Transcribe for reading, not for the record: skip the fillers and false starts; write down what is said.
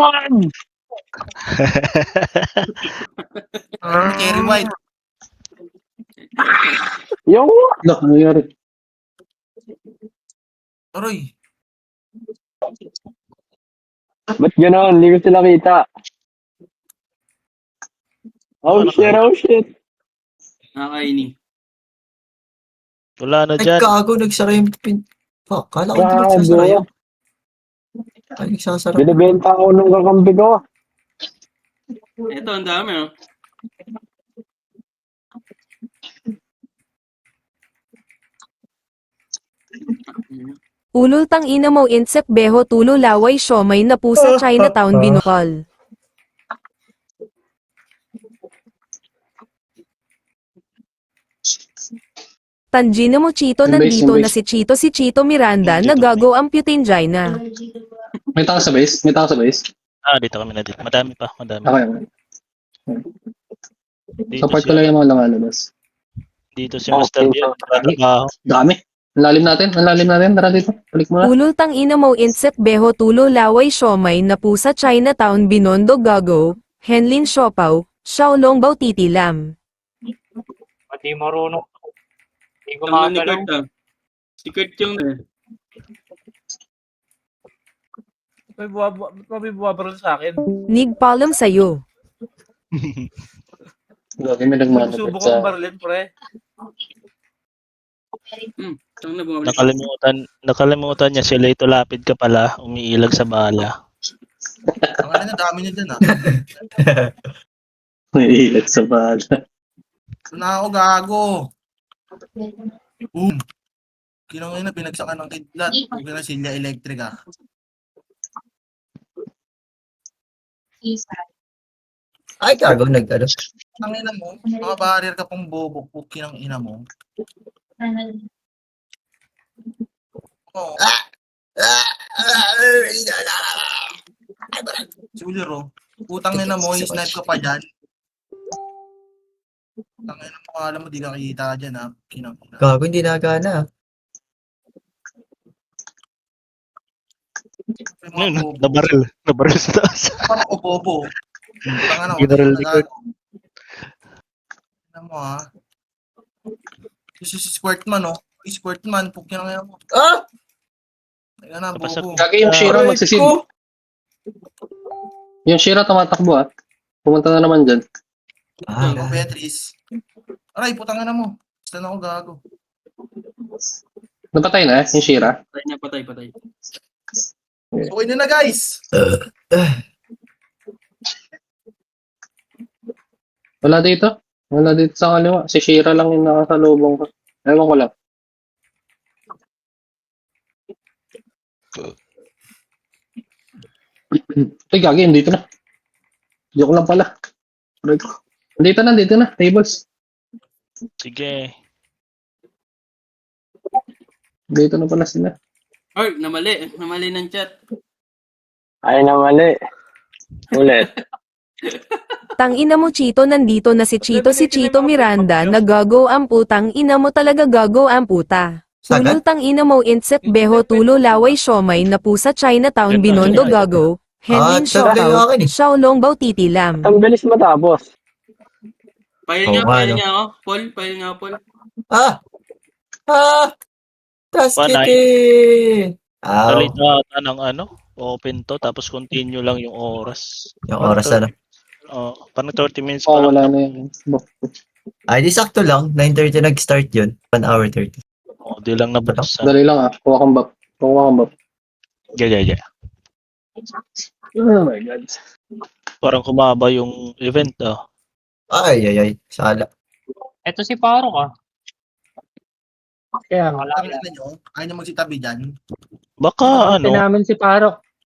Yun! Cherry White. Yung! Ano nangyari? Aroy. Ba't gano'n? Hindi ko sila kita. Oh shit. Nakakaini. Wala na Ay, dyan. gago, nagsara yung pin... Fuck, kala ko hindi nagsasara yun. Ay, nagsasara. Binibenta ako nung kakampi ko. Ito, ang dami, oh. Ulul tang ina mo insek beho tulo laway siomay na po sa Chinatown binukol. Tanjina mo Chito nandito na si Chito Miranda nagago amputin Gina. May tao sa base? May tao sa base? Dito kami na dito. Madami pa, madami. Okay. Dito Support si, ko lang yung mga lumalabas. dito si Master Dion. Trabaho. Dami. Ang lalim natin. Tara dito. Balik mo na. Ulul tang ina mo insek beho tulo laway siomay na po sa Chinatown binondo gago. Henlin Siopaw, Xiaolong Bao titilam. Pati marunong. Hindi ko Ang ni makagalaw. Kurt, ah. Si Kurt yung, May buwabaril sa akin. Nigpalam sayo. Lagi may nagmanapit Subok sa... ang barilin, pre. saan na bumabalik? Nakalimutan niya si Leito Lapid ka pala, umiilag sa bala. Ang ano na, dami nyo dun, ah. May ilat sa bala. Na ako, gago. Boom. Kinang na, binagsakan ng kidlat. Huwag na silya electric, ah. Ay, gago, nag-ano. Ang ina mo, mga barrier ka pang bobo, puki ng ina mo. Oh. Siguro, putang ina mo, i-snipe ka pa dyan. Putang ina mo, alam mo, di ka kita dyan, ha? Kinang ina. Gago, hindi nagana. Nabaril sa taas. Parang ako bobo. Putang ina mo, General di ka Record. Ano mo, ha? Si Squirtman, oh. Squirtman, puki ng ina mo. Ah! Teka na, bobo. Gagi yung Shira magsisid. Yung Shira tumatakbo ah. Pumunta na naman dyan. Gago, Beatrice. Aray, putang ina mo. Basta na ako gago. Napatay na yung Shira. Patay. Okay na guys! Wala dito. Wala dito sa kaliwa. Si Shira lang yung nakasalubong ko. Ewan ko lang. Ay, gagi. Dito na. Joke lang pala. Dito na. Tables. Sige. Dito na pala sila. Ay, namali ng chat. Ay na mali. Ulit. Tang ina mo Chito nandito na si Chito Miranda nagago ang putang ina mo talaga gago ang puta. Ulul tang ina mo insek beho tulo laway siomay na po sa Chinatown binondo gago. Henlin Siopaw, Xiaolong Bao titilam. Ang bilis matapos. Pahil Oo, nga ano. ako. Pahil nga, Paul. Ah! Trust Panay. it! Talit na ata ng open to, tapos continue lang yung oras. Yung oras na. Parang 30 minutes Oh, pa wala lang. na yun. Ay, di sakto lang. 9:30 nag-start yun. 1 hour 30. Di lang nabuksan. Dali lang ah. Kuha kang bap. Gaya. Oh my God. Parang kumaba yung event Ay. Sala. Ito si Paro ka. Kaya Ang ina nyo, ayaw nyo magsitabi dyan. Baka namin si Paro.